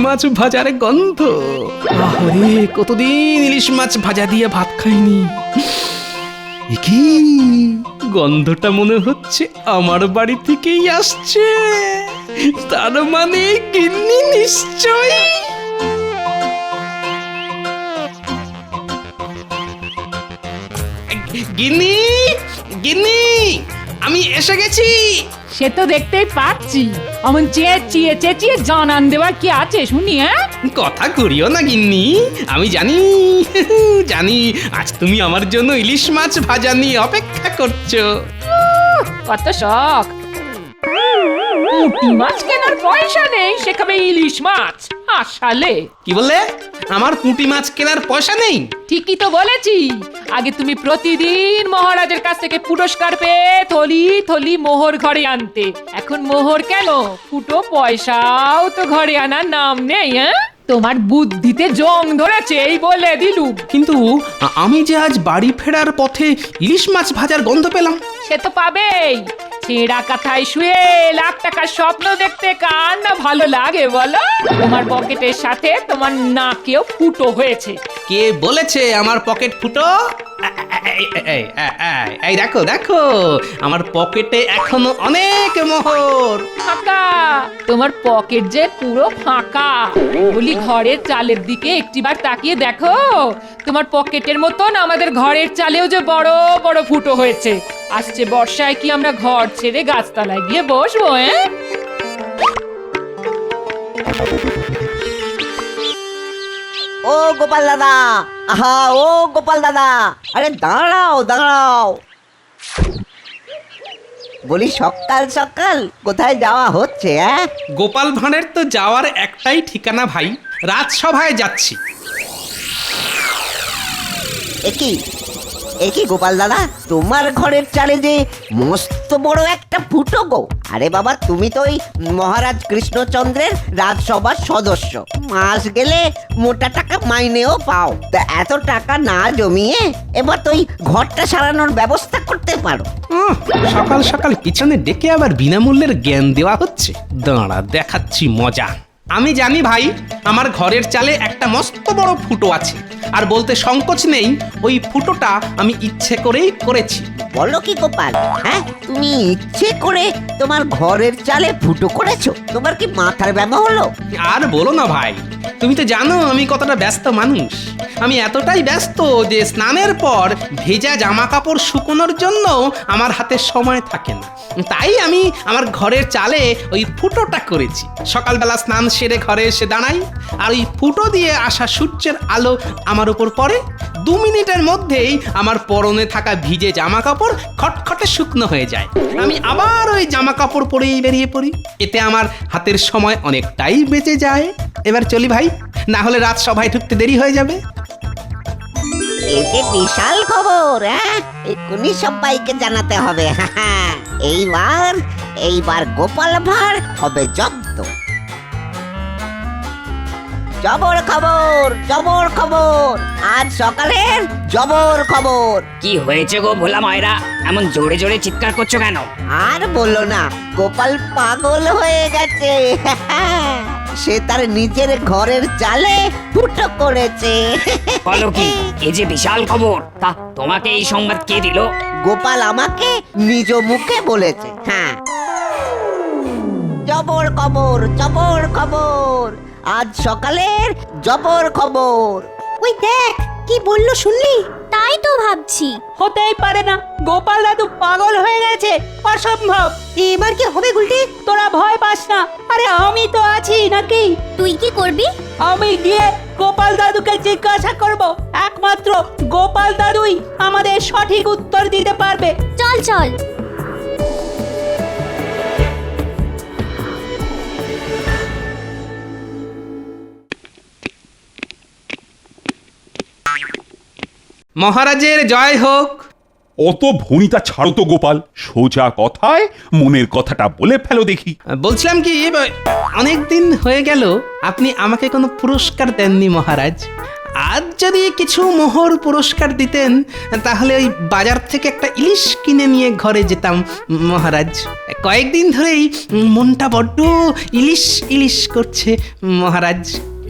মাছ ভাজার গন্ধ। আরে কতদিন ইলিশ মাছ ভাজা দিয়ে ভাত খাইনি। কি গন্ধটা মনে হচ্ছে আমার বাড়ি থেকেই আসছে, তার মানে গিন্নি নিশ্চয়। গিন্নি, গিন্নি, আমি এসে গেছি। সে তো দেখতেই পাচ্ছি, অমন চেঁচিয়ে চেঁচিয়ে জানান দেওয়ার কি আছে শুনি? হ্যাঁ, কথা করিও না গিন্নি, আমি জানি জানি আজ তুমি আমার জন্য ইলিশ মাছ ভাজা নিয়ে অপেক্ষা করছো। কত শখ। পুঁটি মাছ কেনার পয়সা নেই, সে খাবে ইলিশ মাছ। আসলে কি বললে? আমার পুঁটি মাছ কেনার পয়সা নেই? ঠিকই তো বলেছি। আগে তুমি প্রতিদিন মহারাজের কাছ থেকে পুরস্কার পেয়ে থলি থলি মোহর ঘরে আনতে। এখন মোহর কেন, ফুটো পয়সাও তো ঘরে আনার নাম নেই। হ্যাঁ, তোমার বুদ্ধিতে জং ধরেছে এই বলে দিলুম। কিন্তু আমি যে আজ বাড়ি ফেরার পথে ইলিশ মাছ ভাজার গন্ধ পেলাম। সে তো পাবেই। ছেঁড়া কাঁথায় শুয়ে লাখ টাকার স্বপ্ন দেখতে কার না ভালো লাগে বলো? তোমার পকেটের সাথে তোমার নাকেও ফুটো হয়েছে। কে বলেছে আমার পকেট ফুটো? এই দেখো দেখো, আমার পকেটে এখনো অনেক মোহর। ফাঁকা, তোমার পকেট যে পুরো ফাঁকা। বলি ঘরের চালের দিকে একটিবার তাকিয়ে দেখো, তোমার পকেটের মতন আমাদের ঘরের চালেও যে বড় বড় ফুটো হয়েছে। আসছে বর্ষায় কি আমরা ঘর ছেড়ে গাছতলায় গিয়ে বসবো? ও গোপাল দাদা, আহা ও গোপাল দাদা, আরে দাঁড়াও দাঁড়াও। বলি সকাল সকাল কোথায় যাওয়া হচ্ছে? গোপাল ভাঁড়ের তো যাওয়ার একটাই ঠিকানা ভাই, রাজসভায় যাচ্ছি। একই গোপাল দাদা, তোমার ঘরের চালে যে মস্ত বড় একটা ফুটো গো। আরে বাবা, তুমি তো ওই মহারাজ কৃষ্ণচন্দ্রের রাজসভার সদস্য, মাস গেলে মোটা টাকা মাইনেও পাও। তা এত টাকা না জমিয়ে এবার তো ওই ঘরটা সারানোর ব্যবস্থা করতে পারো। সকাল সকাল পিছনে ডেকে আবার বিনামূল্যের জ্ঞান দেওয়া হচ্ছে। দাঁড়া দেখাচ্ছি মজা। আমি জানি ভাই, আমার ঘরের চালে একটা মস্ত বড় ফুটো আছে, আর বলতে সংকোচ নেই, ওই ফুটোটা আমি ইচ্ছে করেই করেছি। বলো কি গোপাল? হ্যাঁ, তুমি ইচ্ছে করে তোমার ঘরের চালে ফুটো করেছো? তোমার কি মাথার ব্যামো হলো? আর বলো না ভাই, তুমি তো জানো আমি কতটা ব্যস্ত মানুষ। আমি এতটাই ব্যস্ত যে স্নানের পর ভেজা জামা কাপড় শুকোনোর জন্য আমার হাতে সময় থাকে না। তাই আমি আমার ঘরের চালে ওই ফুটোটা করেছি। সকালবেলা স্নান সেরে ঘরে এসে দাঁড়াই, আর ওই ফুটো দিয়ে আসা সূর্যের আলো আমার উপর পড়ে। 2 মিনিটের মধ্যেই আমার পরনে থাকা ভিজে জামা কাপড় খটখটে শুকনো হয়ে যায়। আমি আবার ওই জামা কাপড় পরেই বেরিয়ে পড়ি। এতে আমার হাতের সময় অনেকটাই বেঁচে যায়। এবার চলি ভাই, না হলে রাজসভায় ঢুকতে দেরি হয়ে যাবে। এই যে বিশাল খবর, এক্ষুনি সবাইকে জানাতে হবে। এইবার গোপাল ভাঁড় হবে জব্দ। জবর খবর, জবর খবর, আজ সকালের জবর খবর। কি হয়েছে গো ভোলা ময়রা, এমন জোরে জোরে চিৎকার করছো কেন? আর বললো না, গোপাল পাগল হয়ে গেছে। সে তার নিজের ঘরের চালে ফুটো করেছে। বলো কি, এই যে বিশাল খবর, তা তোমাকে এই সংবাদ কে দিল? গোপাল আমাকে নিজ মুখে বলেছে। হ্যাঁ, জবর খবর, জবর খবর, আজ সকালের জবর খবর। ওই দেখ কি বললো, শুনলি? তাই তো ভাবছি। হতেই পারে না, গোপাল দাদু পাগল হয়ে গেছে, অসম্ভব। এবার কি হবে গুলটি? তোরা ভয় পাস না, আরে আমি তো আছি নাকি? তুই কি করবি? আমি গিয়ে গোপাল দাদুকে জিজ্ঞাসা করব। একমাত্র গোপাল দাদুই আমাদের সঠিক উত্তর দিতে পারবে। চল চল। মহারাজের জয় হোক। অত ভনিতা ছাড়ো তো গোপাল, সোজা কথায় মনের কথাটা বলে ফেলো দেখি। বলছিলাম কি, অনেকদিন হয়ে গেল আপনি আমাকে কোনো পুরস্কার দেননি মহারাজ। আজ যদি কিছু মোহর পুরস্কার দিতেন তাহলে ওই বাজার থেকে একটা ইলিশ কিনে নিয়ে ঘরে যেতাম মহারাজ। কয়েকদিন ধরেই মনটা বড্ড ইলিশ ইলিশ করছে মহারাজ।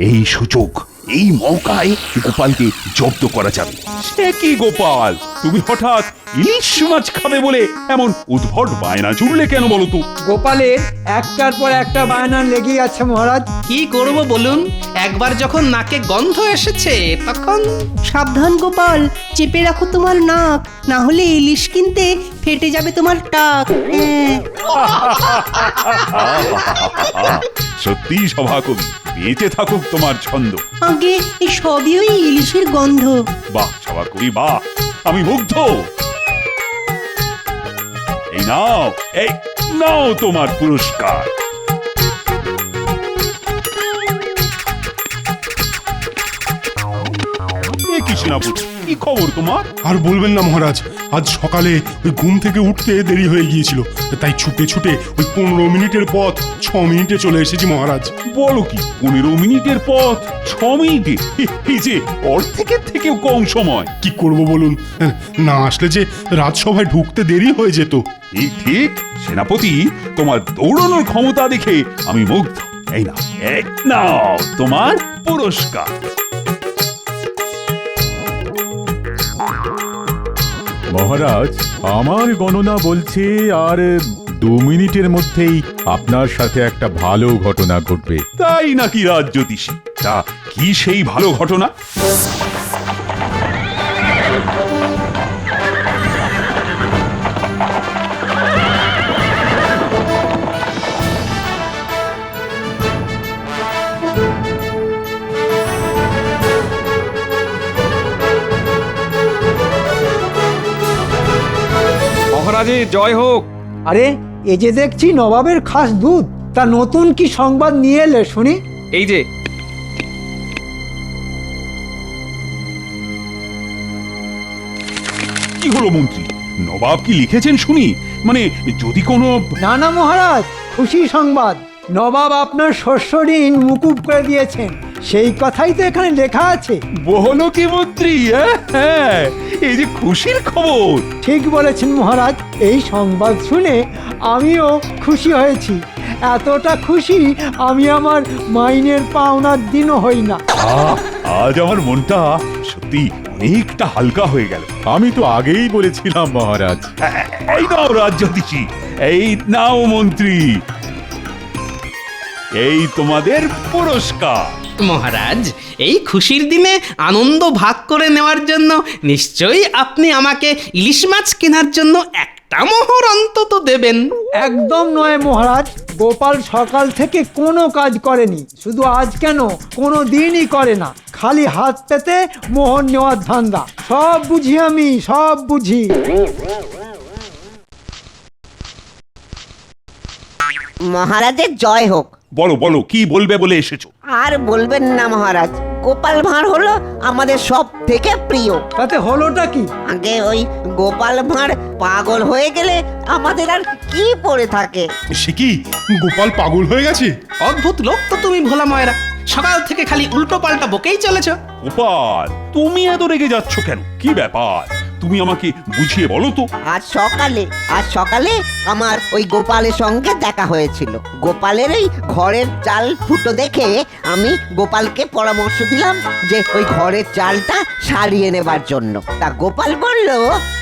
এই সুযোগ, এই মৌকায় গোপালকে জব্দ করা যাবে। সে কি গোপাল, তুমি হঠাৎ ইলিশ মাছ খাবে বলে এমন উদ্ভট বায়না জুড়লে কেন বলো তো? গোপালের একটার পর একটা বায়না লেগেই আছে মহারাজ। কি করব বলুন, একবার যখন নাকে গন্ধ এসেছে তখন। সাবধান গোপাল, চেপে রাখো তোমার নাক, না হলে ইলিশ কিনতে ফেটে যাবে তোমার টাক। সত্যি সভাকবি, বেঁচে থাকুক তোমার ছন্দ। আগে এই সবই ওই ইলিশের গন্ধ। বাহ সভাকবি বাহ, আমি মুগ্ধ। এই নাও তোমার পুরস্কার। কি সেনাপতি, কি খবর তোমার? আর বলবেন না মহারাজ, আজ সকালে ওই ঘুম থেকে উঠতে দেরি হয়ে গিয়েছিল, তাই ছুটে ছুটে ওই 15 মিনিটের পথ 6 মিনিটে চলে এসেছি মহারাজ। বলো কি, 15 মিনিটের পথ 6 মিনিটে? এই যে অর্ধেকের থেকেও কম সময়। কি করব বলুন, না আসলে যে রাজসভায় ঢুকতে দেরি হয়ে যেত। ঠিক ঠিক সেনাপতি, তোমার দৌড়ানোর ক্ষমতা দেখে আমি মুগ্ধ। এই নাও তোমার পুরস্কার। মহারাজ, আমার গণনা বলছে আর 2 মিনিটের মধ্যেই আপনার সাথে একটা ভালো ঘটনা ঘটবে। তাই নাকি রাজ জ্যোতিষী? তা কি সেই ভালো ঘটনা? মহারাজের জয় হোক। আরে এ যে দেখছি নবাবের খাস দুধ, তা নতুন কি সংবাদ নিয়ে এলে শুনি। এই যে কি হলো মন্ত্রী, নবাব কি লিখেছেন শুনি? মানে যদি কোনো... না না মহারাজ, খুশি সংবাদ। নবাব আপনার শস্য ঋণ মুকুব করে দিয়েছেন, সেই কথাই তো এখানে লেখা আছে। বলো কি মন্ত্রী? হ্যাঁ, এই যে খুশির খবর। ঠিক বলেছেন মহারাজ, এই সংবাদ শুনে আমিও খুশি হয়েছি। এতটা খুশি আমি আমার মাইনের পাওনার দিনও হই না। আজ আমার মনটা সত্যি অনেকটা হালকা হয়ে গেল। আমি তো আগেই বলেছিলাম মহারাজ। এই নাও রাজ জ্যোতিষী, এই নাও মন্ত্রী, এই তোমাদের পুরস্কার। মহারাজ, এই খুশির দিনে আনন্দ ভাগ করে নেওয়ার জন্য নিশ্চয়ই আপনি আমাকে ইলিশ মাছ কেনার জন্য একটা মোহর অন্তত দেবেন। একদম নয় মহারাজ, গোপাল সকাল থেকে কোনো কাজ করেনি, শুধু আজ কেন কোনো দিনই করে না, খালি হাত পেতে মোহর নেওয়ার ধান্দা। সব বুঝি আমি, সব বুঝি। মহারাজের জয় হোক। বলো বলো, কি বলবে বলে এসেছো? আর বলবেন না মহারাজ, গোপাল ভাঁড় হলো আমাদের সব থেকে প্রিয়। তাতে হলোটা কি? আগে ওই গোপাল ভাঁড় পাগল হয়ে গেলে আমাদের আর কি পড়ে থাকে। সে কি, গোপাল পাগল হয়ে গেছে? অদ্ভুত লোক তো তুমি ভোলা ময়রা, সকাল থেকে খালি উল্টো পাল্টা বকেই চলেছ। গোপাল, তুমি এত রেগে যাচ্ছ কেন? কি ব্যাপার, তুমি আমাকে বুঝিয়ে বলো তো। আজ সকালে আমার ওই গোপালের সঙ্গে দেখা হয়েছিল। গোপালের ওই ঘরের চাল ফুটো দেখে আমি গোপালকে পরামর্শ দিলাম যে ওই ঘরের চালটা সারিয়ে নেবার জন্য। তা গোপাল বলল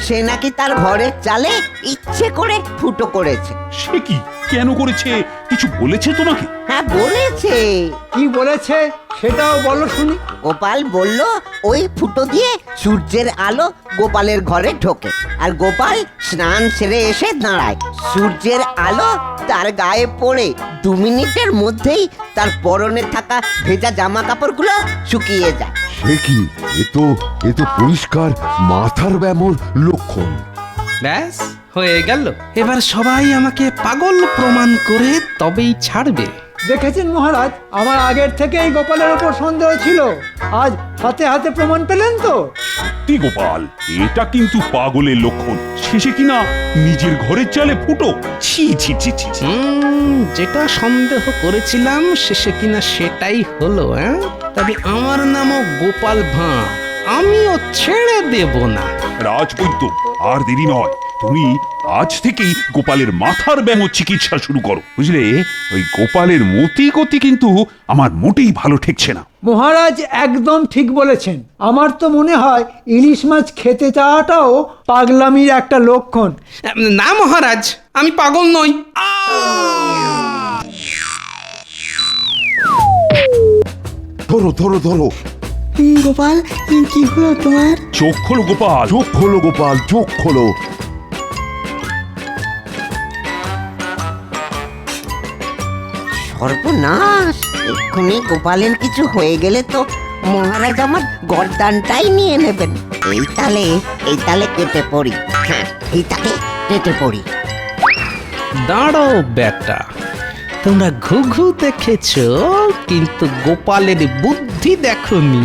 সে নাকি তার ঘরের চালে ইচ্ছে করে ফুটো করেছে। সে কি, কেন করেছে, কিছু বলেছে তোমাকে? হ্যাঁ বলেছে। কি বলেছে সেটাও বলো শুনি। গোপাল বলল ওই ফুটো দিয়ে সূর্যের আলো গোপালের ঘরে ঢোকে, আর গোপাল স্নান সেরে এসে দাঁড়ায়। সূর্যের আলো তার গায়ে পড়ে 2 মিনিটের মধ্যেই তার পরনে থাকা ভেজা জামা কাপড়গুলো শুকিয়ে যায়। সে কি, এ তো পরিষ্কার মাথার ব্যামোর লক্ষণ। ব্যাস হয়ে গেল, এবার সবাই আমাকে পাগল প্রমাণ করে তবেই ছাড়বে। দেখেছেন মহারাজ, আমার আগের থেকেই গোপালের ওপর সন্দেহ ছিল, আজ হাতে হাতে প্রমাণ পেলেন তো। সত্যি গোপাল, এটা কিন্তু পাগলের লক্ষণ। শেষে কিনা নিজের ঘরের চালে ফুটো। ছি ছি ছি ছি ছি। যেটা সন্দেহ করেছিলাম শেষে কিনা সেটাই হলো। তবে আমার নামও গোপাল ভাঁড়, আমিও ছেড়ে দেব না। রাজবৈদ্য, আর দেরি নয়, তুমি আজ থেকেই গোপালের মাথার ব্যামো চিকিৎসা শুরু করো, বুঝলে? ওই গোপালের মতি গতি কিন্তু আমার মোটেই ভালো ঠেকছে না। মহারাজ একদম ঠিক বলেছেন। আমার তো মনে হয় ইলিশ মাছ খেতে চাওয়াটাও পাগলামির একটা লক্ষণ। না মহারাজ, আমি পাগল নই। ধরো ধরো ধরো। গোপাল কি হলো তোমার? চোখ খোলো গোপাল, চোখ খোলো গোপাল, চোখ খোলো। সর্বনাশ! এক্ষুনি গোপালের কিছু হয়ে গেলে তো মহারাজ আমার গর্দানটাই নিয়ে নেবেন। এই তালে কেটে পড়ি। হ্যাঁ, এই তালে কেটে পড়ি। দাঁড়ো বেটা, তোমরা ঘুঘু দেখেছ কিন্তু গোপালের বুদ্ধি দেখনি।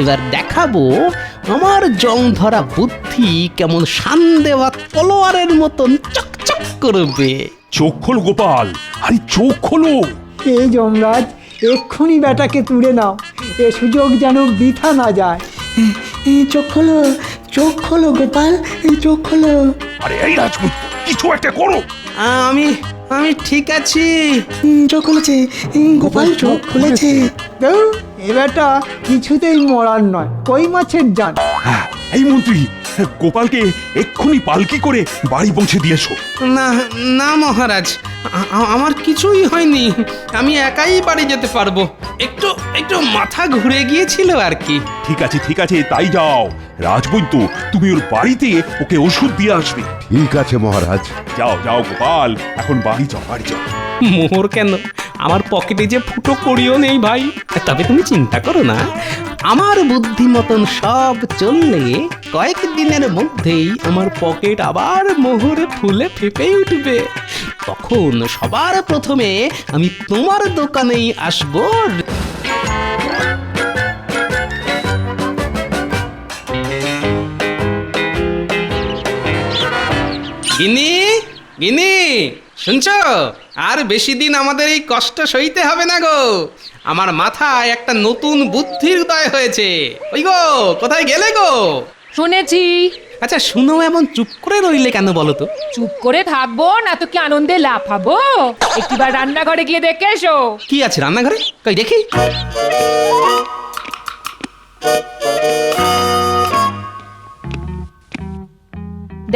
এবার দেখাবো আমার জং ধরা বুদ্ধি কেমন শান দেওয়া তলোয়ারের মতন চকচক করবে। চোখ খোলো গোপাল, আরে চোখ খোলো। এই যমরাজ, এক্ষুনি বেটাকে তুলে নাও, এ সুযোগ যেন বৃথা না যায়। চোখ খোলো গোপাল, চোখ খোলো। আরে এই রাজপুত্র, কিছু একটা করো। আমি আমি ঠিক আছি। চোখ খুলেছে গোপাল, চোখ খুলেছে। ধুর, এ বেটা কিছুতেই মরার নয়, কই মাছের জান। হ্যাঁ, এই মন্ত্রী, গোপালকে এক্ষুনি পালকি করে বাড়ি পৌঁছে দিয়েছো। না না মহারাজ, আমার কিছুই হয়নি। আমি একাই বাড়ি যেতে পারবো। একটু একটু মাথা ঘুরে গিয়েছিল আর কি। ঠিক আছে ঠিক আছে, তাই যাও। রাজবৈদ্য, তুমি ওর বাড়িতে ওকে ওষুধ দিয়ে আসবে। ঠিক আছে মহারাজ। যাও যাও গোপাল, এখন বাড়ি যাও, বাড়ি যাও। মোহর কেন, আমার পকেটে যে ফুটো করিও নেই ভাই। তবে তুমি চিন্তা করো না, আমার বুদ্ধি মতন সব চললে কয়েকদিনের মধ্যেই আমার পকেট আবার মোহরে ফুলে ফেপে উঠবে। তখন সবার প্রথমে আমি তোমার দোকানেই আসবো। গিনি গিনি, শুনছো? আর বেশি দিন আমাদের এই কষ্ট সইতে হবে না গো। আমার মাথায় একটা নতুন বুদ্ধির উদয় হয়েছে। ওই গো, কোথায় গেলে গো? শুনেছি। আচ্ছা শুনো, এমন চুপ করে রইলে কেন বলো তো? চুপ করে থাকবো না তো কি আনন্দে লাফাবো? একটিবার রান্নাঘরে গিয়ে দেখে এসো। কি আছে রান্নাঘরে? কই দেখি।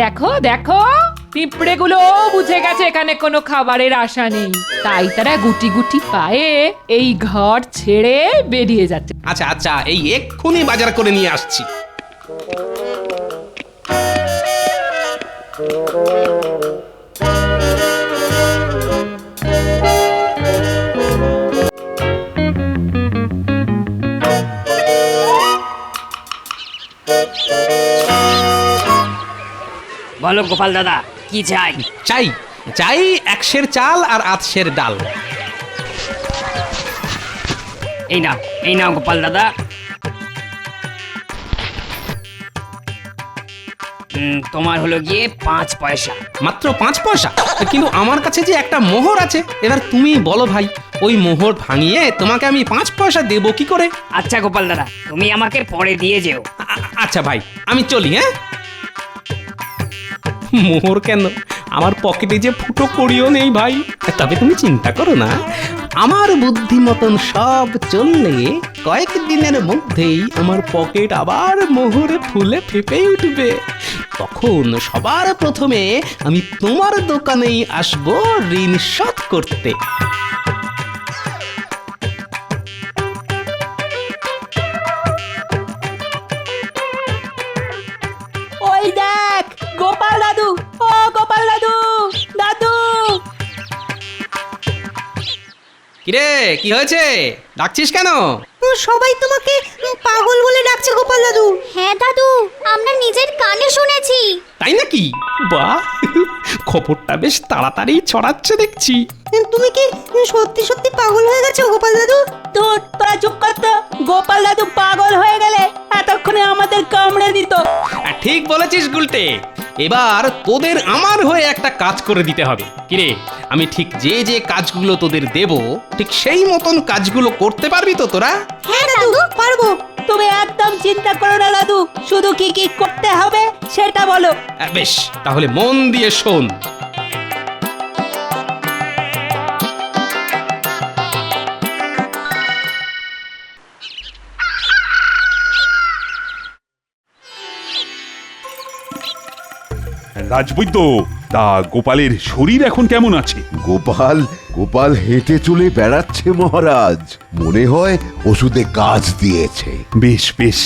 দেখো দেখো, পিঁপড়েগুলো বুঝে গেছে এখানে কোনো খাবারের আশা নেই, তাই তারা গুটি গুটি পায়ে এই ঘর ছেড়ে বেরিয়ে যাচ্ছে। আচ্ছা আচ্ছা, এই এক্ষুনি বাজার করে নিয়ে আসছি। বলো গোপাল দাদা, কি চাই? চাই চাই 1 সের চাল আর 8 সের ডাল। এই নাও গোপাল দাদা। তোমার হলো গিয়ে 5 পয়সা। মাত্র 5 পয়সা? কিন্তু আমার কাছে যে একটা মোহর আছে। এবার তুমি বলো ভাই, ওই মোহর ভাঙিয়ে তোমাকে আমি 5 পয়সা দেবো কি করে? আচ্ছা গোপাল দাদা, তুমি আমাকে পরে দিয়ে যেও। আচ্ছা ভাই, আমি চলি। হ্যাঁ, মোহর কেন, আমার পকেটে যে ফুটো করিও নেই ভাই। তবে তুমি চিন্তা করো না, আমার বুদ্ধি মতন সব চললে কয়েকদিনের মধ্যেই আমার পকেট আবার মোহরে ফুলে ফেপে উঠবে। তখন সবার প্রথমে আমি তোমার দোকানেই আসবো ঋণ শোধ করতে। ওই দেখ গোপাল দাদু, ও গোপাল দাদু, দাদু। কিরে, কি হয়েছে? ডাকছিস কেন? সবাই তোমাকে পাগল বলে ডাকছে গোপাল দাদু। হ্যাঁ দাদু, আমরা নিজের কানে শুনেছি। তাই নাকি? বাহ, খবরটা বেশ তাড়াতাড়ি ছড়াচ্ছে দেখছি। তুমি কি সত্যি সত্যি পাগল হয়ে গেছো গোপাল দাদু? তোরা চুপ কর তো। গোপাল দাদু পাগল হয়ে গেলে এতক্ষণে আমাদের কামড়ে দিত। ঠিক বলেছিস গুলটে। এবার তোদের আমার হয়ে একটা কাজ করে দিতে হবে। কিরে, আমি ঠিক যে যে কাজগুলো তোদের দেব ঠিক সেই মতন কাজগুলো করতে পারবি তো তোরা? হ্যাঁ দাদু, পারবো। তুমি একদম চিন্তা করো না দাদু, শুধু কি কি করতে হবে সেটা বলো। বেশ, তাহলে মন দিয়ে শোন। রাজবৈদ্য, তা গোপালের শরীর এখন কেমন আছে? গোপাল গোপাল হেঁটে চলে বেড়াচ্ছে মহারাজ, মনে হয় ওষুধে কাজ দিয়েছে। বেশ বেশ।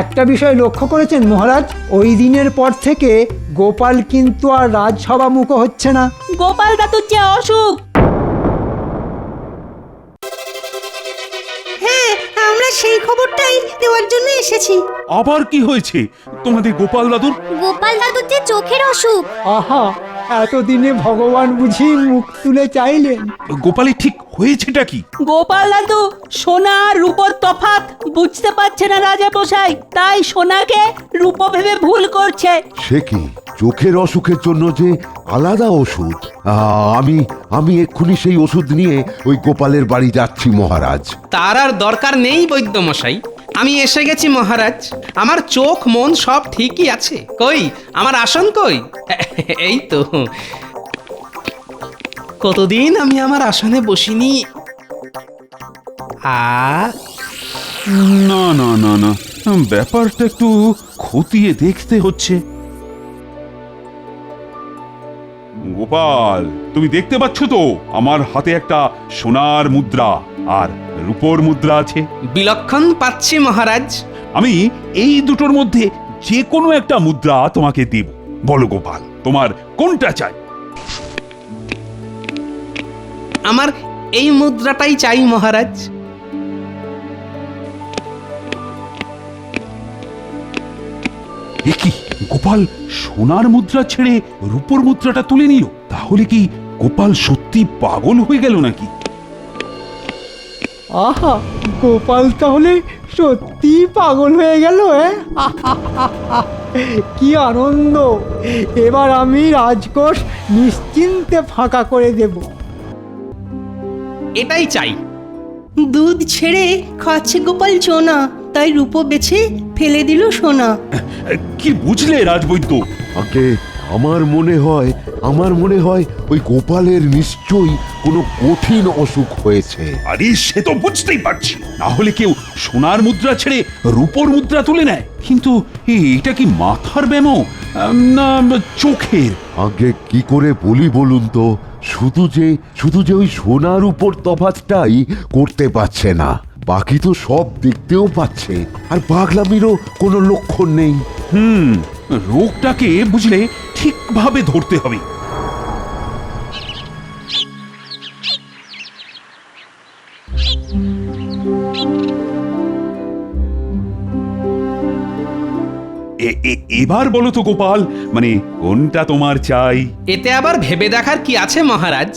একটা বিষয় লক্ষ্য করেছেন মহারাজ, ওই দিনের পর থেকে গোপাল কিন্তু আর রাজসভা মুখ হচ্ছে না। গোপাল দাদুর যে অসুখ। হ্যাঁ, আমরা সেই খবরটাই দেওয়ার জন্য এসেছি। আবার কি হয়েছে তোমাদের গোপাল দাদুর? গোপাল দাদুর যে চোখের অসুখ। আহা, এতদিনে ভগবান বুঝি মুখ তুলে চাইলেন। গোপালের ঠিক হয়েছেটা কি? গোপাল দাদু সোনা আর রূপোর তফাৎ বুঝতে পারছে না রাজা মশাই, তাই সোনাকে রূপো ভেবে ভুল করছে। সে কি, চোখের অসুখের জন্য যে আলাদা ওষুধ? আমি এক্ষুনি সেই ওষুধ নিয়ে ওই গোপালের বাড়ি যাচ্ছি মহারাজ। তার আর দরকার নেই বৈদ্যমশাই, আমি এসে গেছি মহারাজ। আমার চোখ মন সব ঠিকই আছে। কই আমার আসন কই? এই তো, কতদিন আমি আমার আসনে বসিনি। না না না না, ব্যাপারটা একটু খতিয়ে দেখতে হচ্ছে। গোপাল, তুমি দেখতে পাচ্ছ তো আমার হাতে একটা সোনার মুদ্রা আর রূপোর মুদ্রা আছে? বিলক্ষণ পাচ্ছি মহারাজ। আমি এই দুটোর মধ্যে যে কোনো একটা মুদ্রা তোমাকে দেব। বলো গোপাল, তোমার কোনটা চাই? আমার এই মুদ্রাটাই চাই মহারাজ। এ কি, গোপাল সোনার মুদ্রা ছেড়ে রূপোর মুদ্রাটা তুলে নিল? তাহলে কি গোপাল সত্যি পাগল হয়ে গেল নাকি? আহা, গোপাল তাহলে সত্যি পাগল হয়ে গেল। কি আনন্দ! এবার আমি রাজকোষ নিশ্চিন্তে ফাঁকা করে দেব। এটাই চাই। দুধ ছেড়ে খাচ্ছে গোপাল চোনা, তাই রূপো বেছে ফেলে দিল সোনা। কি বুঝলে রাজবৈদ্য? আগে আমার মনে হয় ওই গোপালের নিশ্চয়ই কোনো কঠিন অসুখ হয়েছে। আরে সে তো বুঝতেই পারছি, না হলে কেউ সোনার মুদ্রা ছেড়ে রূপোর মুদ্রা তুলে নেয়। কিন্তু এটা কি মাথার ব্যামো না চোখের? আগে কি করে বলি বলুন তো, শুধু যে ওই সোনার উপর তফাৎটাই করতে পারছে না, বাকি তো সব দেখতেও পাচ্ছে, আর পাগলামিরও কোনো লক্ষণ নেই। রোগটাকে বুঝলে ঠিকভাবে ধরতে হবে। এবার বলো তো গোপাল, মানে কোনটা তোমার চাই? এতে আবার ভেবে দেখার কি আছে মহারাজ?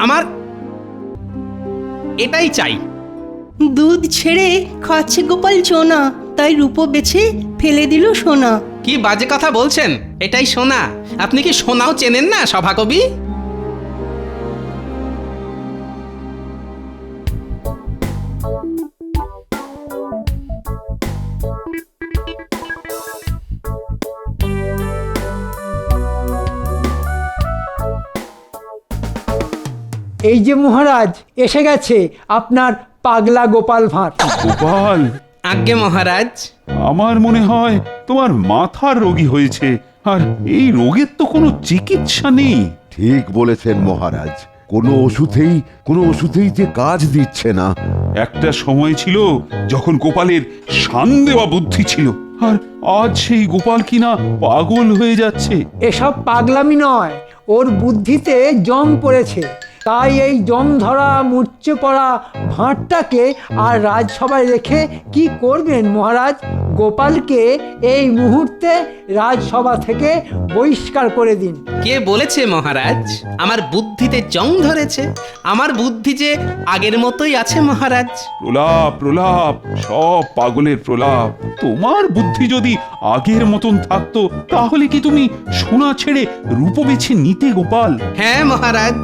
আমার এটাই চাই। দুধ ছেড়ে খাচ্ছে গোপাল চোনা, তাই রূপো বেছে ফেলে দিল সোনা। কি বাজে কথা বলছেন? এটাই সোনা? আপনি কি সোনাও চেনেন না সভাকবি? এই যে মহারাজ, এসে গেছে আপনার পাগলা গোপাল ভাঁড়। গোপাল, আজ্ঞে মহারাজ। আমার মনে হয় তোমার মাথার রোগী হয়েছে, আর এই রোগের তো কোনো চিকিৎসা নেই। ঠিক বলেছেন মহারাজ, কোনো ওষুধেই যে কাজ দিচ্ছে না। একটা সময় ছিল যখন গোপালের শান দেওয়া বুদ্ধি ছিল, আর আজ সেই গোপাল কিনা পাগল হয়ে যাচ্ছে। এসব পাগলামি নয়, ওর বুদ্ধিতে জং পড়েছে। তাই এই জং ধরা মূর্ছে পড়া ভাঁড়টাকে আর রাজসভায় রেখে কি করবেন মহারাজ? গোপালকে এই মুহূর্তে রাজসভা থেকে বহিষ্কার করে দিন। কে বলেছে মহারাজ আমার বুদ্ধিতে জং ধরেছে? আমার বুদ্ধি যে আগের মতোই আছে মহারাজ। প্রলাপ প্রলাপ, সব পাগলের প্রলাপ। তোমার বুদ্ধি যদি আগের মতন থাকতো, তাহলে কি তুমি সোনা ছেড়ে রূপো বেছে নিতে গোপাল? হ্যাঁ মহারাজ,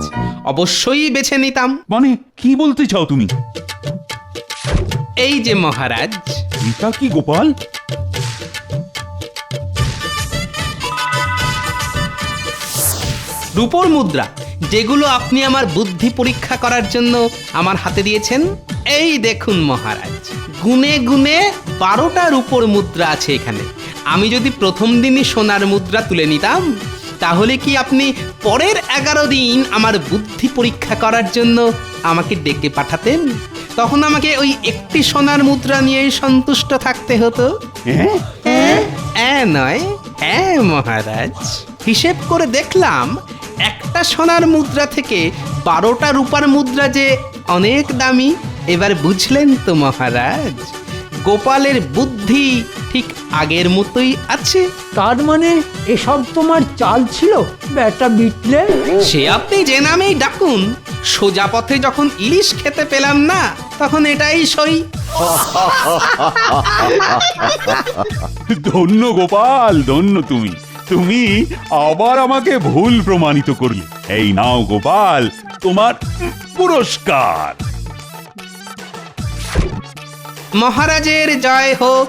অবশ্যই বেছে নিতাম। মানে কি বলতে চাও তুমি? এই যে মহারাজ। এটা কি গোপাল? রূপোর মুদ্রা, যেগুলো আপনি আমার বুদ্ধি পরীক্ষা করার জন্য আমার হাতে দিয়েছেন। এই দেখুন মহারাজ, গুনে গুনে 12টা রূপোর মুদ্রা আছে এখানে। আমি যদি প্রথম দিনই সোনার মুদ্রা তুলে নিতাম, তাহলে কি আপনি পরের 11 দিন আমার বুদ্ধি পরীক্ষা করার জন্য আমাকে ডেকে পাঠাতেন? তখন আমাকে ওই একটি সোনার মুদ্রা নিয়েই সন্তুষ্ট থাকতে হতো। নয়, হ্যাঁ মহারাজ, হিসেব করে দেখলাম একটা সোনার মুদ্রা থেকে 12টা রূপার মুদ্রা যে অনেক দামি। এবার বুঝলেন তো মহারাজ, গোপালের বুদ্ধি ঠিক আগের মতোই আছে। তার মানে এসব তোমার চাল ছিল বেটা বিটলে? সে আপনি যে নামেই ডাকুন, সোজা পথে যখন ইলিশ খেতে পেলাম না, তখন এটাই সই। ধন্য গোপাল, ধন্য তুমি। তুমি আবার আমাকে ভুল প্রমাণিত করলে। এই নাও গোপাল, তোমার পুরস্কার। মহারাজের জয় হোক।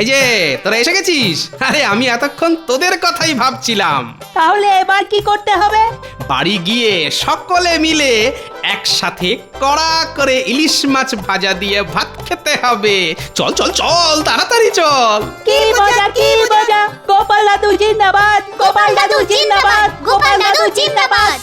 এই যে তোরা এসে গেছিস। আরে আমি এতক্ষণ তোদের কথাই ভাবছিলাম। তাহলে এবার কি করতে হবে? বাড়ি গিয়ে সকলে মিলে একসাথে কড়া করে ইলিশ মাছ ভাজা দিয়ে ভাত খেতে হবে। চল চল চল, তাড়াতাড়ি চল। কি মজা, কি মজা! গোপাল দাদু জিন্দাবাদ, গোপাল দাদু জিন্দাবাদ, গোপাল দাদু জিন্দাবাদ।